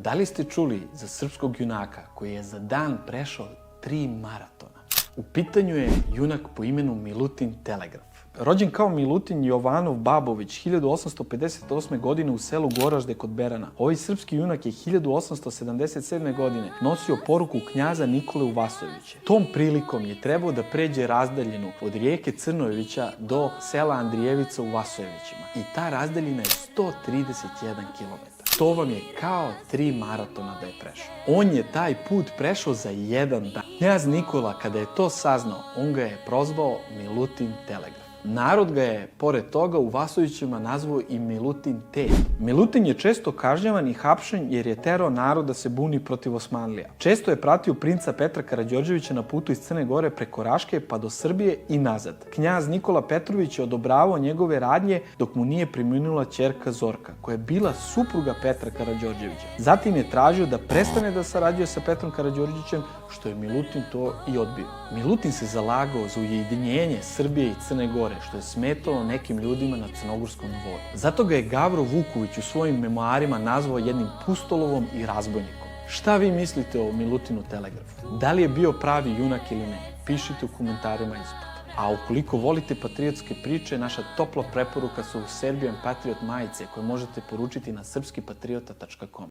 Da li ste čuli za srpskog junaka koji je za dan prešao 3 maratona? U pitanju je junak po imenu Milutin Telegraf. Rođen kao Milutin Jovanov Babović 1858. godine u selu Goražde kod Berana, ovaj srpski junak je 1877. godine nosio poruku knjaza Nikole Vasojevića. Tom prilikom je trebao da pređe razdaljinu od rijeke Crnojevića do sela Andrijevica u Vasojevićima. I ta razdaljina je 131 km. To vam je kao 3 maratona da je prešao. On je taj put prešao za 1 dan. Knjaz Nikola, kada je to saznao, on ga je prozvao Milutin Telegraf. Narod ga je, pored toga, u Vasojevićima nazvao i Milutin T. Milutin je često kažnjavan i hapšen jer je terao narod da se buni protiv Osmanlija. Često je pratio princa Petra Karađorđevića na putu iz Crne Gore preko Raške pa do Srbije i nazad. Knjaz Nikola Petrović je odobravao njegove radnje dok mu nije preminula ćerka Zorka, koja je bila supruga Petra Karađorđevića. Zatim je tražio da prestane da sarađuje sa Petrom Karađorđevićem, što je Milutin to i odbio. Milutin se zalagao za ujedinjenje Srbije i Crne Gore, što je smetalo nekim ljudima na crnogorskom dvoru. Zato ga je Gavro Vuković u svojim memoarima nazvao jednim pustolovom i razbojnikom. Šta vi mislite o Milutinu Telegrafu? Da li je bio pravi junak ili ne? Pišite u komentarima ispod. A ukoliko volite patriotske priče, naša topla preporuka su Serbian Patriot majice koje možete poručiti na srpskipatriota.com.